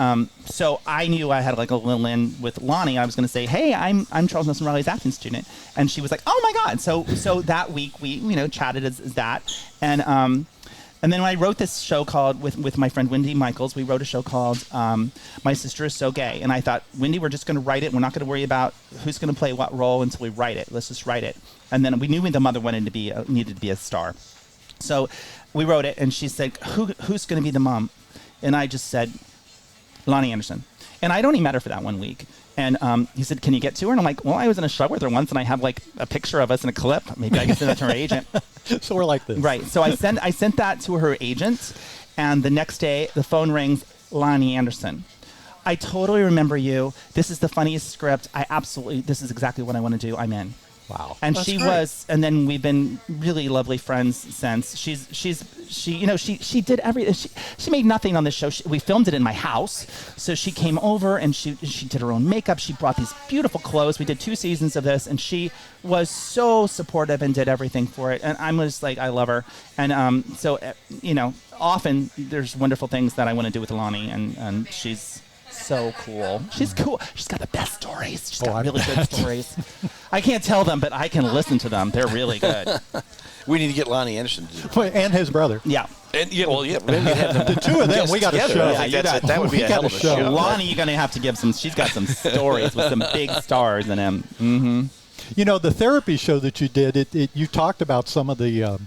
so I knew I had like a little in with Loni. I was going to say, "Hey, I'm Charles Nelson Reilly's acting student," and she was like, "Oh my God!" So that week we chatted as that, and then when I wrote this show called with my friend Wendy Michaels, we wrote a show called "My Sister Is So Gay," and I thought, Wendy, we're just going to write it. We're not going to worry about who's going to play what role until we write it. Let's just write it. And then we knew the mother needed to be a star, so we wrote it. And she said, "Who's going to be the mom?" And I just said, Loni Anderson. And I'd only met her for that 1 week. And he said, "Can you get to her?" And I'm like, "Well, I was in a show with her once, and I have like a picture of us in a clip. Maybe I can send that to her agent."
So we're like this.
Right. So I sent that to her agent, and the next day the phone rings, Loni Anderson. "I totally remember you. This is the funniest script. This is exactly what I want to do. I'm in."
Wow.
And
That's
she
great.
was, and then we've been really lovely friends since. She did everything. She made nothing on this show. We filmed it in my house, so she came over and she did her own makeup. She brought these beautiful clothes. We did 2 seasons of this, and she was so supportive and did everything for it. And I'm just like, I love her. And often there's wonderful things that I want to do with Loni, and she's so cool. She's cool. She's got the best stories. She's got really good stories. I can't tell them, but I can listen to them. They're really good.
We need to get Lonnie Anderson to do it.
And his brother.
Yeah.
And we need to have them.
The two of them, we got a
together.
show.
I think that would be a hell of a show.
Loni, you're going to have to give some. She's got some stories with some big stars in them. Mm-hmm.
You know, the therapy show that you did, you talked about some of the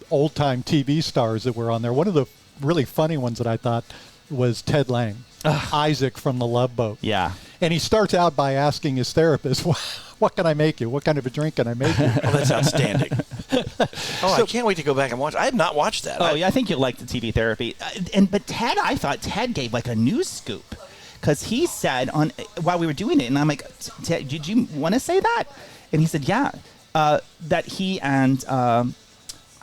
old-time TV stars that were on there. One of the really funny ones that I thought was Ted Lang, Isaac from The Love Boat.
Yeah.
And he starts out by asking his therapist, what can I make you? What kind of a drink can I make you?
Oh, that's outstanding. I can't wait to go back and watch. I have not watched that.
Oh, yeah, I think you'll like the TV therapy. But Ted, I thought Ted gave like a news scoop because he said while we were doing it, and I'm like, Ted, did you want to say that? And he said, yeah, that he and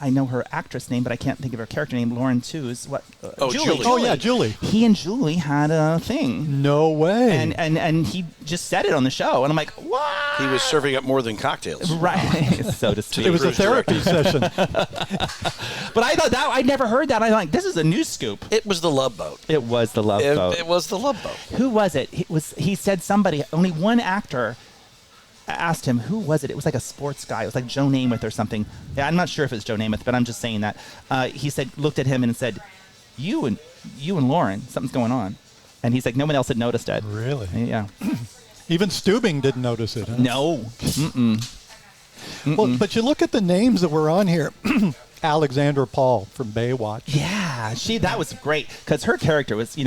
I know her actress name, but I can't think of her character name. Lauren too is what?
Julie.
Oh yeah, Julie.
He and Julie had a thing.
No way.
And he just said it on the show, and I'm like, what?
He was serving up more than cocktails.
Right, so to speak.
It was a therapy session.
But I thought that I'd never heard that. I'm like, this is a news scoop.
It was the Love Boat.
It was the Love Boat.
It was the Love Boat.
Who was it? He said somebody. Only one actor asked him, who was it? It was like a sports guy. It was like Joe Namath or something. Yeah, I'm not sure if it's Joe Namath, but I'm just saying that. He said, looked at him and said, you and Lauren, something's going on. And he's like, no one else had noticed it.
Really?
Yeah.
Even Steubing didn't notice it. Huh?
No.
Well, but you look at the names that were on here. Alexandra Paul from Baywatch.
Yeah, that was great because her character was,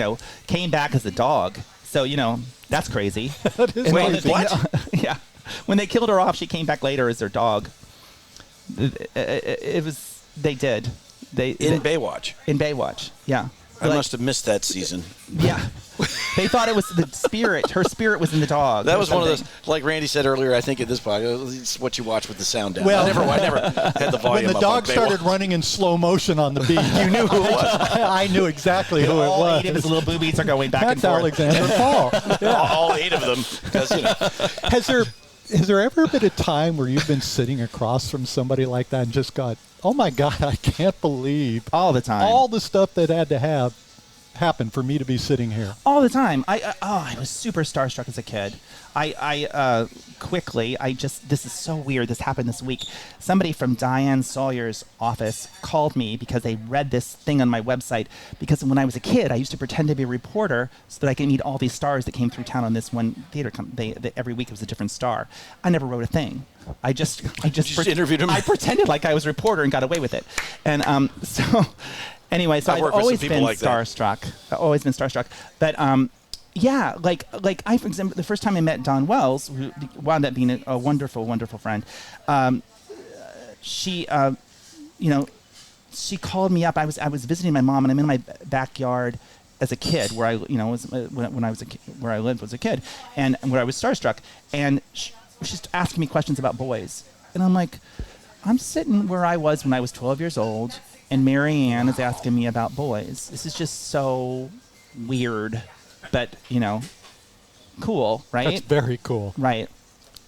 came back as a dog. So, that's crazy.
That is crazy.
What?
Yeah. When they killed her off, she came back later as their dog. It was, they did.
In Baywatch.
In Baywatch, yeah.
I must have missed that season.
Yeah. They thought it was the spirit. Her spirit was in the dog.
That was one of those, like Randy said earlier, I think in this podcast, it's what you watch with the sound down.
Well,
I never had the volume
when the
up
dog
on
started
Baywatch.
running in slow motion on the beat, you knew who it was. I knew exactly who it
all
was.
8 of his little boobies are going back
That's
and forth.
Alexandra Paul. Yeah.
All 8 of them. Because,
Has there ever been a time where you've been sitting across from somebody like that and just got, oh my God, I can't believe
All the time.
all the stuff that had to happen for me to be sitting here?
All the time. I was super starstruck as a kid. This is so weird. This happened this week. Somebody from Diane Sawyer's office called me because they read this thing on my website. Because when I was a kid, I used to pretend to be a reporter so that I could meet all these stars that came through town on this one theater. Every week it was a different star. I never wrote a thing. I just
interviewed him.
I pretended like I was a reporter and got away with it. And so anyway, so I've always been starstruck. I've always been starstruck. But yeah, like I, for example, the first time I met Dawn Wells, who wound up being a wonderful, wonderful friend. She called me up. I was visiting my mom, and I'm in my backyard as a kid, where I was when I was where I lived as a kid, and where I was starstruck, and she's asking me questions about boys, and I'm like, I'm sitting where I was when I was 12 years old, and Mary Ann is asking me about boys. This is just so weird. But, cool, right?
That's very cool.
Right.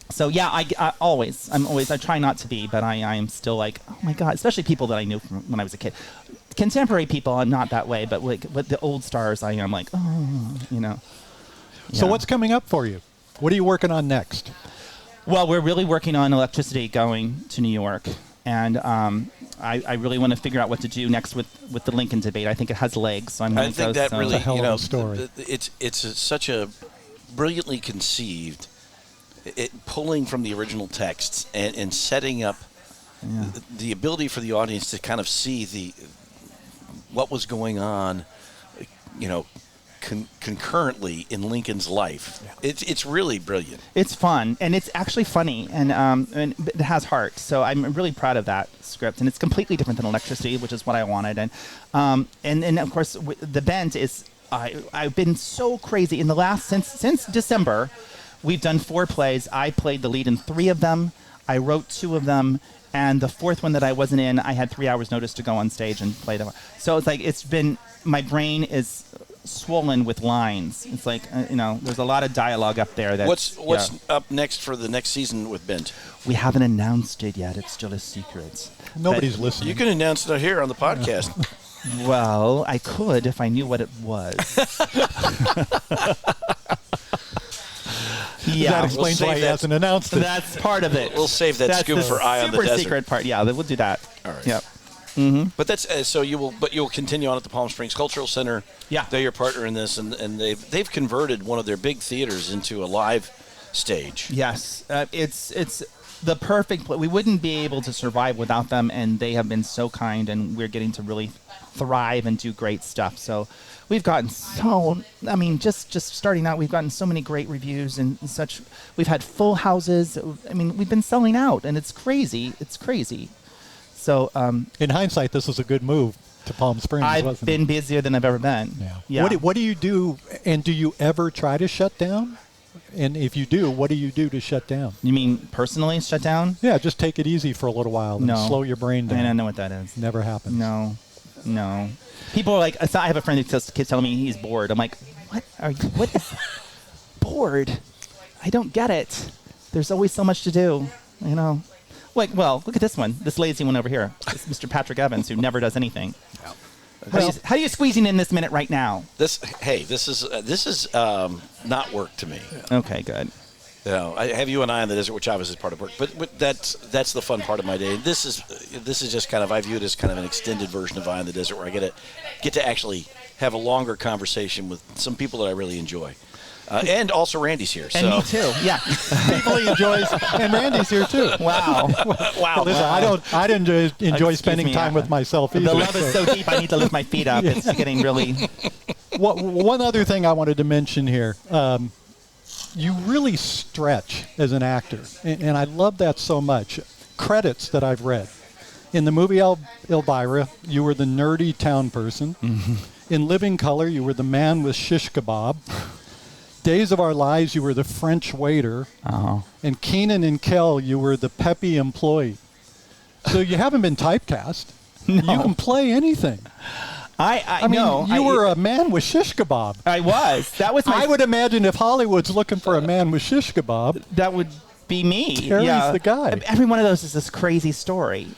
So, yeah, I try not to be, but I am still like, oh, my God, especially people that I knew from when I was a kid. Contemporary people, I'm not that way, but with the old stars, I am like, oh,
So
Yeah.
what's coming up for you? What are you working on next?
Well, we're really working on electricity going to New York. And I really want to figure out what to do next with the Lincoln debate. I think it has legs. So I'm
I think that really,
It's a hell of a story.
Such a brilliantly conceived, pulling from the original texts and setting up the ability for the audience to kind of see what was going on, concurrently in Lincoln's life. Yeah. It's really brilliant.
It's fun, and it's actually funny, and it has heart. So I'm really proud of that script, and it's completely different than Electricity, which is what I wanted. And of course, the Bent is. I've been so crazy in the last since December. We've done 4 plays. I played the lead in 3 of them. I wrote 2 of them. And the 4th one that I wasn't in, I had 3 hours notice to go on stage and play them. So it's like my brain is swollen with lines. It's like, there's a lot of dialogue up there.
What's up next for the next season with Bent?
We haven't announced it yet. It's still a secret.
Nobody's listening.
You can announce it here on the podcast.
Well, I could if I knew what it was. Yeah,
that explains why he hasn't announced it.
That's part of it.
We'll save that scoop for Eye on the Desert.
Super secret part. Yeah, we'll do that.
All right.
Yeah.
Mm-hmm. But that's so you will continue on at the Palm Springs Cultural Center.
Yeah,
they're your partner in this, and they've converted one of their big theaters into a live stage.
Yes, it's the perfect. We wouldn't be able to survive without them, and they have been so kind, and we're getting to really thrive and do great stuff. So we've gotten just starting out, we've gotten so many great reviews and such. We've had full houses. I mean, we've been selling out, and it's crazy. It's crazy. So
in hindsight, this was a good move to Palm Springs,
I've
wasn't
been
it?
busier than I've ever been.
Yeah. What do you do, and do you ever try to shut down? And if you do, what do you do to shut down?
You mean personally shut down?
Yeah, just take it easy for a little while and slow your brain down.
I don't know what that is.
Never happens.
No. People are like, I have a friend who keeps telling me he's bored. I'm like, what is bored? I don't get it. There's always so much to do, you know. Like, well, look at this one. This lazy one over here. It's Mr. Patrick Evans, who never does anything. How do you squeeze in this minute right now?
This is not work to me.
Okay, good.
You know, I have you and I in the desert, which obviously is part of work, but that's the fun part of my day. This is just kind of, I view it as kind of an extended version of Eye in the Desert, where I get to actually have a longer conversation with some people that I really enjoy. And also Randy's here.
And me too, yeah.
People he enjoys, and Randy's here too.
Wow.
Wow. Listen, I didn't enjoy spending time with myself either.
The love is so deep, I need to lift my feet up. It's getting really...
One other thing I wanted to mention here. You really stretch as an actor, and I love that so much. Credits that I've read. In the movie Elvira, you were the nerdy town person. Mm-hmm. In Living Color, you were the man with shish kebab. Days of Our Lives, you were the French waiter.
Uh-huh.
And Kenan and Kel, you were the peppy employee. So you haven't been typecast. No. You can play anything. I mean, you were a man with shish kebab.
I was. That was my...
I would imagine if Hollywood's looking for a man with shish kebab,
that would be me.
Terry's the guy.
Every one of those is this crazy story.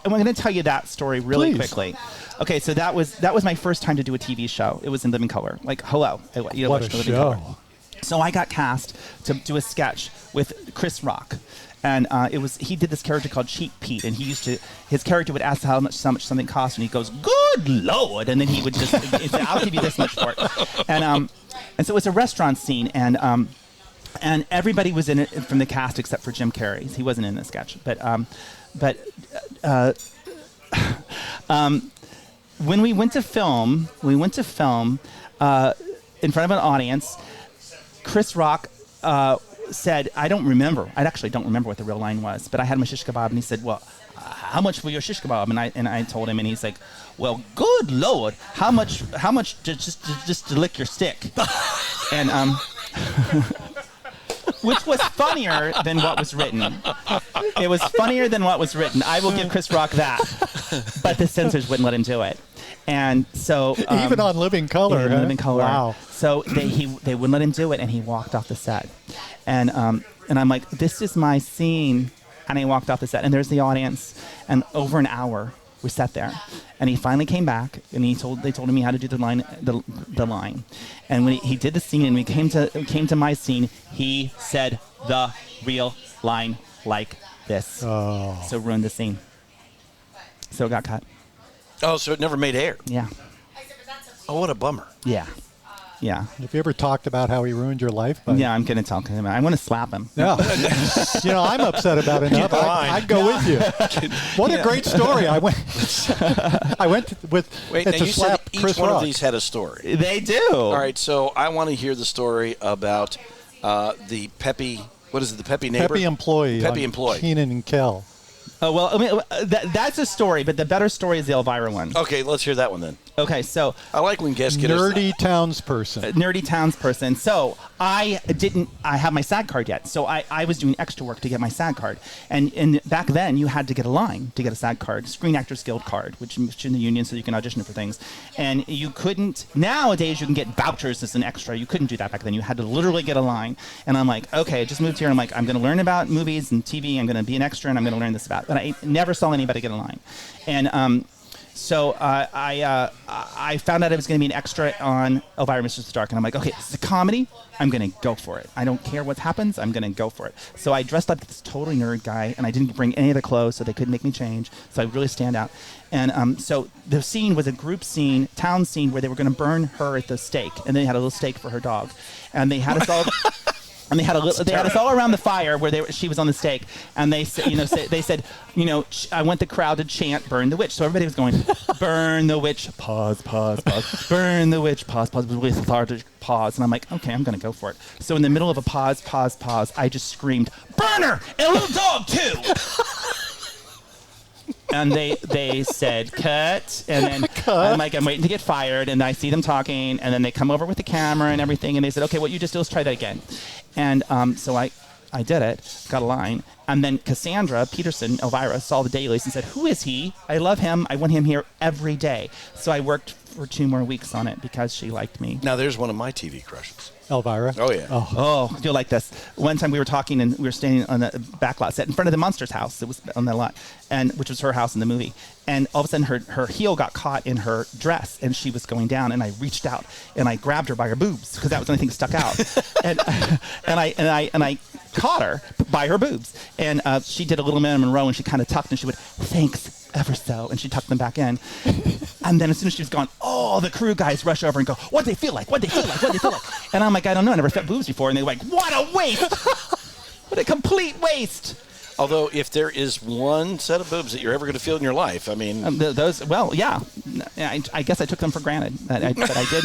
I'm going to tell you that story really quickly. Okay, so that was my first time to do a TV show. It was in Living Color. Like, hello.
What a show.
So I got cast to do a sketch with Chris Rock. And he did this character called Cheap Pete, and his character would ask how much something cost, and he goes, "Good Lord," and then he would just say, "I'll give you this much for it." And so it was a restaurant scene, and everybody was in it from the cast except for Jim Carrey. He wasn't in the sketch, but when we went to film in front of an audience. Chris Rock said, I actually don't remember what the real line was, but I had my shish kebab, and he said, well, how much for your shish kebab? And I told him, and he's like, well, good Lord, how much just to lick your stick? And which was funnier than what was written. It was funnier than what was written. I will give Chris Rock that, but the censors wouldn't let him do it. And so
even on Living Color,
Living Color.
Wow.
So they wouldn't let him do it, and he walked off the set. And I'm like, this is my scene, and he walked off the set, and there's the audience, and over an hour we sat there, and he finally came back, and they told him how to do the line, and when he did the scene, and we came to my scene, he said the real line like this.
Oh.
So ruined the scene. So it got cut.
Oh, so it never made air.
Yeah.
Oh, what a bummer.
Yeah. Yeah.
Have you ever talked about how he ruined your life?
Yeah, I'm going to talk to him. I want to slap him.
Yeah. I'm upset about it enough. I'd go with you. What a great story. I went with
Wait, now you said each one of these had a story.
They do.
All right, so I want to hear the story about the peppy, what is it, the peppy neighbor?
Peppy employee.
Peppy employee.
Kenan and Kel.
Oh, well, I mean, that's a story, but the better story is the Elvira one.
Okay, let's hear that one then.
Okay, so...
I like when guests get
Nerdy townsperson.
Nerdy townsperson. So I have my SAG card yet. So I was doing extra work to get my SAG card. And back then, you had to get a line to get a SAG card, Screen Actors Guild card, which is in the union so you can audition for things. And you couldn't... Nowadays, you can get vouchers as an extra. You couldn't do that back then. You had to literally get a line. And I'm like, okay, I just moved here. I'm like, I'm going to learn about movies and TV. I'm going to be an extra, and I'm going to learn this about... But I never saw anybody get a line. And... So I found out I was going to be an extra on Elvira, Mistress of the Dark, and I'm like, okay, this is a comedy. I'm going to go for it. I don't care what happens. I'm going to go for it. So I dressed up like this totally nerd guy, and I didn't bring any of the clothes, so they couldn't make me change. So I really stand out. And so the scene was a group scene, town scene, where they were going to burn her at the stake, and they had a little stake for her dog, and they had us all. And they had us all around the fire where she was on the stake, and they said, I want the crowd to chant "Burn the witch." So everybody was going, "Burn the witch." Pause. Burn the witch. Pause. With lethargic pause. And I'm like, okay, I'm gonna go for it. So in the middle of a pause, I just screamed, "Burn her and a little dog too." and they said cut, and then I'm waiting to get fired, and I see them talking, and then they come over with the camera and everything, and they said, okay, what you just did, let's try that again. And so I did it, got a line, and then Cassandra Peterson, Elvira, saw the dailies and said, who is he? I love him. I want him here every day. So I worked for 2 more weeks on it because she liked me.
Now there's one of my TV crushes.
Elvira.
Oh, yeah.
Oh, you'll like this. One time we were talking, and we were standing on the back lot set in front of the Munsters' house. It was on that lot, and which was her house in the movie. And all of a sudden, her heel got caught in her dress, and she was going down. And I reached out and I grabbed her by her boobs because that was the only thing that stuck out. and I caught her by her boobs. And she did a little Marilyn Monroe, and she kind of tucked, and she would, thanks ever so, and she tucked them back in. And then as soon as she was gone, all the crew guys rush over and go, what'd they feel like? What'd they feel like? What'd they feel like? And I'm like, I don't know. I never felt boobs before. And they're like, what a waste. What a complete waste.
Although, if there is one set of boobs that you're ever going to feel in your life, I mean...
those, well, yeah. I guess I took them for granted. But I did.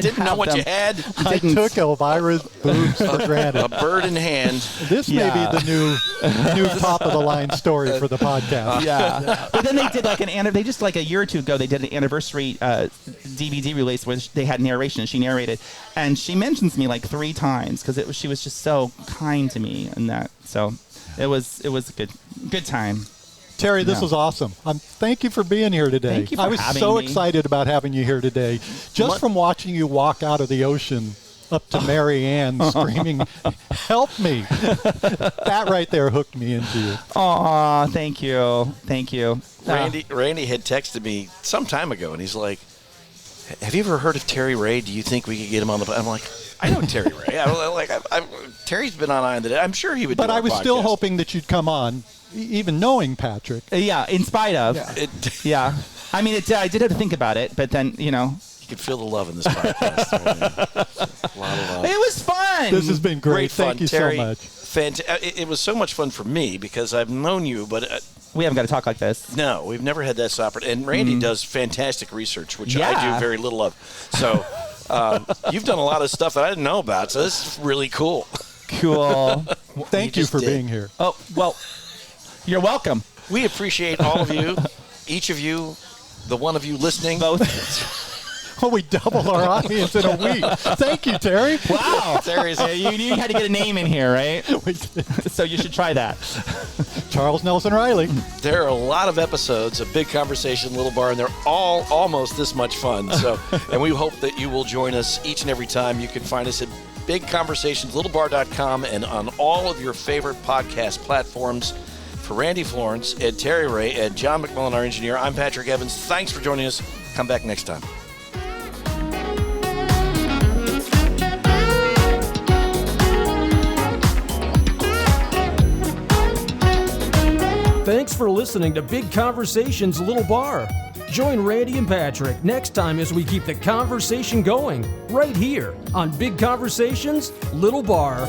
Didn't know what you had.
I took Elvira's boobs for granted.
A bird in hand.
This may be the new top-of-the-line story for the podcast.
Yeah. But then they did they just like a year or two ago, they did an anniversary DVD release where they had narration, and she narrated. And she mentions me like 3 times because she was just so kind to me and that. So it was a good time.
Terry, this was awesome. Thank you for being here today.
Thank you for
I was
having
so
me.
excited about having you here today. Just from watching you walk out of the ocean up to Mary Ann screaming, help me. That right there hooked me into you.
Aw, thank you. Thank you.
Randy had texted me some time ago, and he's like, have you ever heard of Terry Ray? Do you think we could get him on the... I'm like, I know Terry Ray. Terry's been on Eye on the Day. I'm sure he would do
But I was
podcast.
still hoping that you'd come on, even knowing Patrick.
Yeah, in spite of. Yeah. I mean, I did have to think about it, but then,
You could feel the love in this podcast. A lot of love.
It was fun.
This has been great.
Fun,
Thank you
Terry.
so much.
It was so much fun for me because I've known you, but...
we haven't got to talk like this.
No, we've never had that opportunity. And Randy does fantastic research, which I
Yeah.
do very little of. So you've done a lot of stuff that I didn't know about. So this is really cool.
Cool.
Thank you
just
for
did.
being here.
Oh, well, you're welcome.
We appreciate all of you, each of you, the one of you listening.
Both.
Oh, we doubled our audience in a week. Thank you, Terry.
Wow.
Terry's
You had to get a name in here, right?
We did.
So you should try that.
Charles Nelson Reilly.
There are a lot of episodes of Big Conversation, Little Bar, and they're all almost this much fun. So, and we hope that you will join us each and every time. You can find us at bigconversationslittle.bar.com and on all of your favorite podcast platforms. For Randy Florence, Ed Terry Ray, and John McMillan, our engineer, I'm Patrick Evans. Thanks for joining us. Come back next time.
Thanks for listening to Big Conversations Little Bar. Join Randy and Patrick next time as we keep the conversation going right here on Big Conversations Little Bar.